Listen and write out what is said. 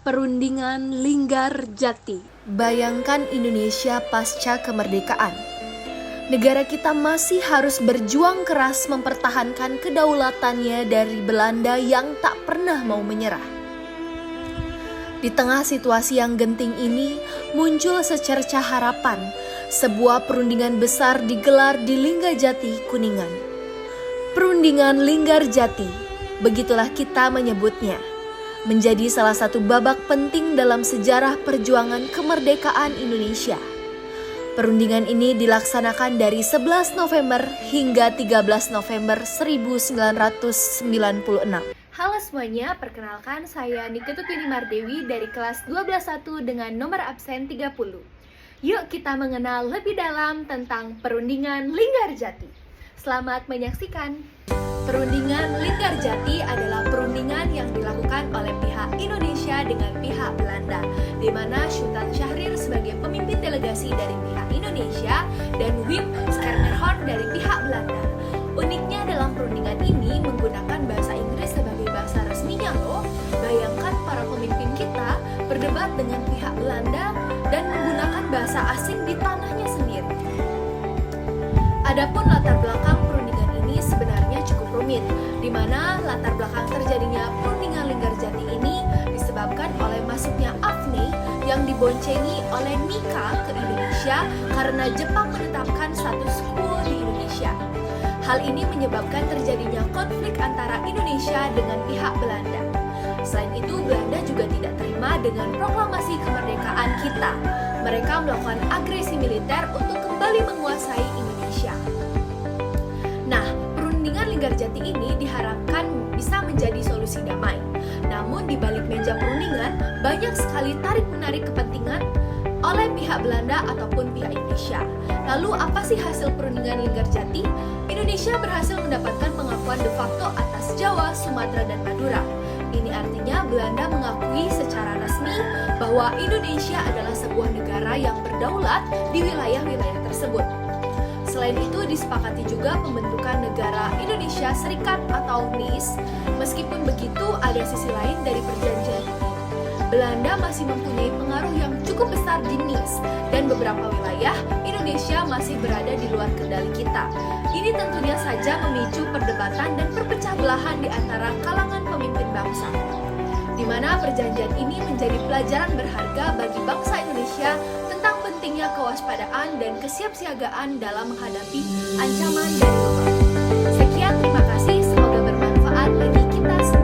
Perundingan Linggarjati. Bayangkan Indonesia pasca kemerdekaan. Negara kita masih harus berjuang keras mempertahankan kedaulatannya dari Belanda yang tak pernah mau menyerah. Di tengah situasi yang genting ini, muncul secercah harapan. Sebuah perundingan besar digelar di Linggarjati, Kuningan. Perundingan Linggarjati, begitulah kita menyebutnya, menjadi salah satu babak penting dalam sejarah perjuangan kemerdekaan Indonesia. Perundingan ini dilaksanakan dari 11 November hingga 13 November 1996. Halo semuanya, perkenalkan saya Niketutini Mardewi dari kelas 12.1 dengan nomor absen 30. Yuk kita mengenal lebih dalam tentang Perundingan Linggarjati. Selamat menyaksikan. Perundingan Linggarjati adalah perundingan yang dilakukan oleh pihak Indonesia dengan pihak Belanda, di mana Sultan Syahrir sebagai pemimpin delegasi dari pihak Indonesia dan Wim Schermerhorn dari pihak Belanda. Uniknya dalam perundingan ini menggunakan bahasa Inggris sebagai bahasa resminya loh. Bayangkan para pemimpin kita berdebat dengan pihak Belanda dan menggunakan bahasa asing di tanahnya sendiri. Adapun latar belakang perundingan ini sebenarnya cukup rumit, di mana latar belakang terjadinya perundingan Linggarjati ini disebabkan oleh masuknya Afne yang diboncengi oleh Nika ke Indonesia karena Jepang menetapkan status quo di Indonesia. Hal ini menyebabkan terjadinya konflik antara Indonesia dengan pihak Belanda. Selain itu, Belanda juga tidak terima dengan proklamasi kemerdekaan kita. Mereka melakukan agresi militer untuk kembali menguasai Indonesia. Nah, perundingan Linggarjati ini diharapkan bisa menjadi solusi damai. Namun di balik meja perundingan, banyak sekali tarik-menarik kepentingan oleh pihak Belanda ataupun pihak Indonesia. Lalu apa sih hasil perundingan Linggarjati? Indonesia berhasil mendapatkan pengakuan de facto atas Jawa, Sumatera, dan Madura. Ini artinya Belanda mengakui secara resmi bahwa Indonesia adalah sebuah negara yang berdaulat di wilayah-wilayah tersebut. Selain itu disepakati juga pembentukan negara Indonesia Serikat atau NIS. Meskipun begitu, ada sisi lain dari perjanjian ini. Belanda masih mempunyai pengaruh yang cukup besar di NIS dan beberapa wilayah Indonesia masih berada di luar kendali kita. Ini tentunya saja memicu perdebatan dan perpecah belahan di antara kalangan pemimpin bangsa, di mana perjanjian ini menjadi pelajaran berharga bagi bangsa Indonesia tentang pentingnya kewaspadaan dan kesiapsiagaan dalam menghadapi ancaman dari luar. Sekian, terima kasih, semoga bermanfaat bagi kita semua.